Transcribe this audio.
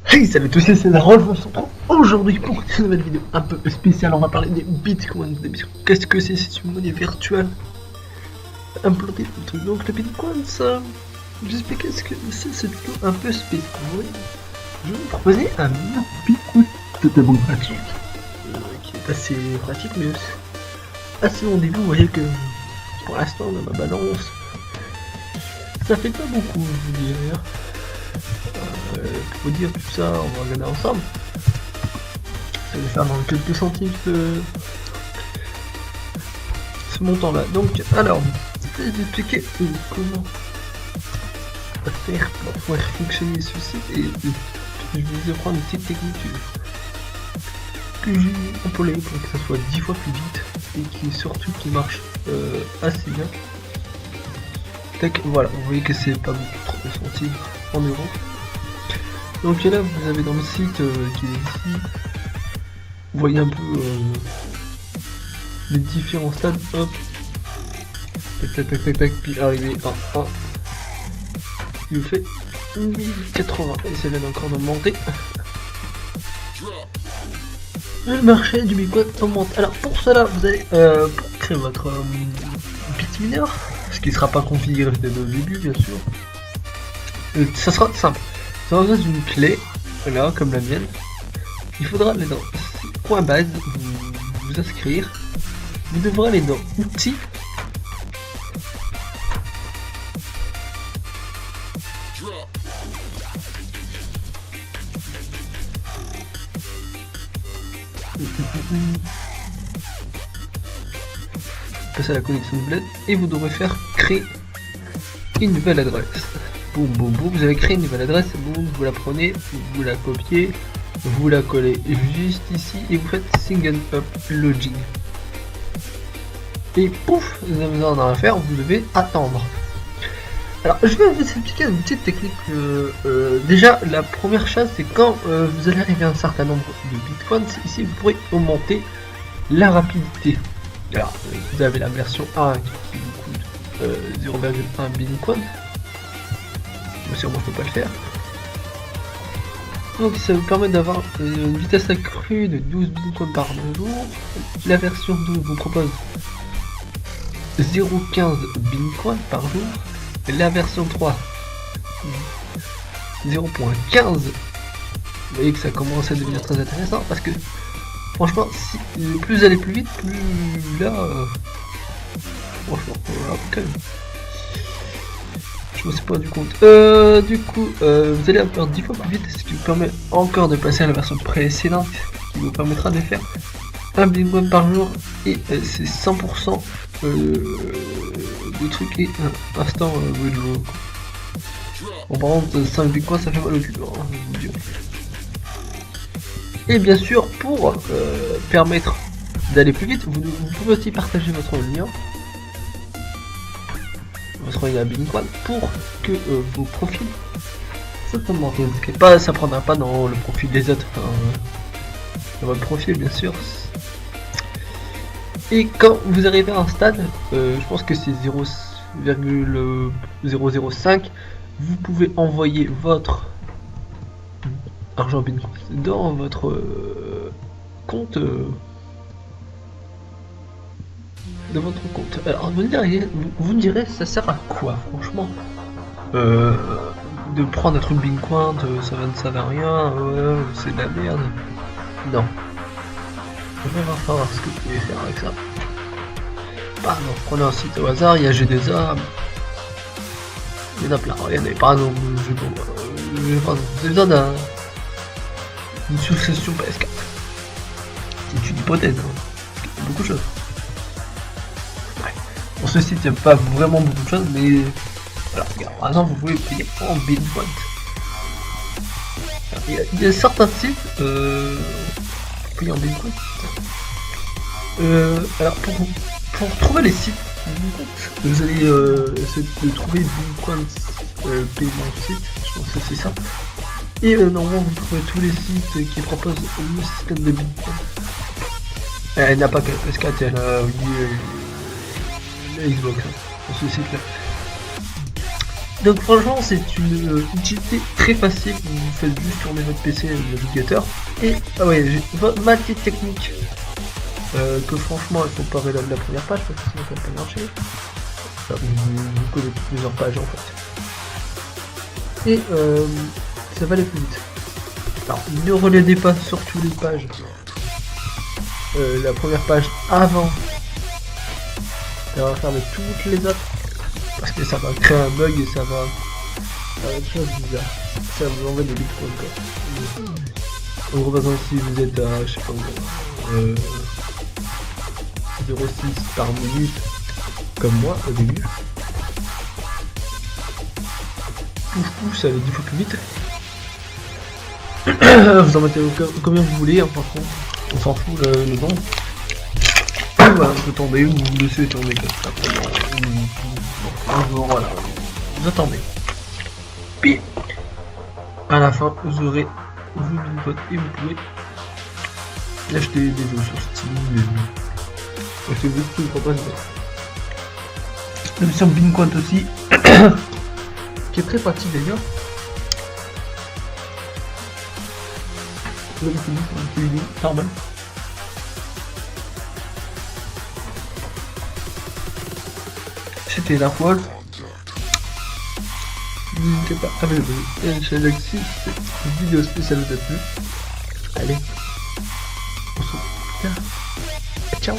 Hey, salut à tous, c'est Rolf. On se retrouve aujourd'hui pour une nouvelle vidéo un peu spéciale. On va parler des bitcoins. Qu'est-ce que c'est? C'est une monnaie virtuelle implantée dans le truc. Donc, le bitcoin, ça. J'explique ce que c'est plutôt un peu spécial. Oui. Je vais vous proposer un bitcoin totalement gratuit qui est assez pratique, mais assez bon début. Vous voyez que pour l'instant, dans ma balance, ça fait pas beaucoup, je vous dirais. Pour dire tout ça, on va regarder ensemble. Ça va faire dans quelques centimes ce montant là. Donc, alors, je vais vous expliquer comment faire pour pouvoir fonctionner ce site et je vais vous apprendre une petite technique que j'ai employée pour que ça soit 10 fois plus vite et qui surtout qui marche assez bien. Tac, voilà, vous voyez que c'est pas beaucoup, 30 centimes en euros. Donc là vous avez dans le site qui est ici, vous voyez un peu les différents stades, hop, tac, puis arrivé à 1, il vous fait 1080, et ça vient encore d'augmenter. Le marché du bitcoin augmente. Alors pour cela, vous allez pour créer votre bitminer, ce qui ne sera pas configuré dès le début bien sûr, ça sera simple. Ça aura besoin d'une clé, là, comme la mienne. Il faudra aller dans point base, vous inscrire. Vous devrez aller dans outils. Passer à la connexion de bled et vous devrez faire créer une nouvelle adresse. Boum, vous avez créé une nouvelle adresse, boum, vous la prenez, vous la copiez, vous la collez juste ici et vous faites single up login. Et pouf, vous avez besoin d'en faire, vous devez attendre. Alors je vais vous expliquer une petite technique. Déjà la première chose c'est quand vous allez arriver à un certain nombre de bitcoins, ici vous pourrez augmenter la rapidité. Alors vous avez la version 1 qui vous coûte 0,1 bitcoin. Sûrement je peux pas le faire. Donc ça vous permet d'avoir une vitesse accrue de 12 bitcoins par jour. La version 2 vous propose 0,15 bitcoins par jour. Et la version 3 0,15. Vous voyez que ça commence à devenir très intéressant parce que franchement si plus aller plus vite, plus là franchement quand même. Je me suis pas rendu compte. Du coup, vous allez faire 10 fois plus vite, ce qui vous permet encore de passer à la version précédente, qui vous permettra de faire un bitcoin par jour et c'est 100% de trucs et un instant withdraw. Bon, par contre, 5 bitcoins ça fait mal au cul, hein, je vous dis. Et bien sûr, pour permettre d'aller plus vite, vous pouvez aussi partager votre lien. Votre lien Bitcoin pour que vos profils certainement pas, ça prendra pas dans le profil des autres, dans votre profil bien sûr. Et quand vous arrivez à un stade, je pense que c'est 0,005, vous pouvez envoyer votre argent Bitcoin dans votre compte. De votre compte. Alors vous me direz ça sert à quoi franchement de prendre un truc Bitcoin, ça ne sert à rien, c'est de la merde. Non. On va voir ce que vous pouvez faire avec ça. Bah non, prenez un site au hasard, il y a G2A. Il y en a plein, regardez, par exemple, vous avez besoin d'une succession PS4. C'est une hypothèse, hein. Beaucoup de choses. Pour ce site, il n'y a pas vraiment beaucoup de choses, mais voilà, regarde, par exemple, vous pouvez payer en Bitcoin. Il y a certains sites pour payer en Bitcoin. Alors, pour trouver les sites, vous allez essayer de trouver Bitcoin paiement site, je pense que c'est ça. Et normalement, vous trouvez tous les sites qui proposent le système de Bitcoin. Elle n'a pas que la PS4, elle a Xbox, hein, sur ce site là. Donc franchement c'est une utilité très facile, vous faites juste tourner votre PC avec le navigateur. Et ah ouais, ma petite technique que franchement il faut pas regarder la première page parce que sinon ça va pas marcher. Vous connaissez plusieurs pages en fait. Et ça va aller plus vite. Alors ne relayez pas sur toutes les pages la première page avant d'avoir fermé toutes les autres. Parce que ça va créer un bug et ça va faire quelque chose de bizarre. Ça vous envoie des bitcoins quoi. En gros, par exemple, si vous êtes à, je sais pas où, 0,6 par minute, comme moi au début, pouf pouf, ça allait 10 fois plus vite. Vous en mettez combien vous voulez, hein, par contre, on s'en fout le nom. Voilà, vous attendez, vous vous laissez tourner comme ça pendant voilà, vous attendez. Puis, à la fin, vous aurez vu une pote et vous pouvez acheter des jeux sur Steam. C'est vous qui vous propose la version Binquant aussi, qui est très pratique d'ailleurs. Vous avez fini, normal. C'était la Wolf. N'hésitez pas à vous abonner à la chaîne si cette vidéo spéciale vous a plu. Allez, on se retrouve plus tard. Ciao.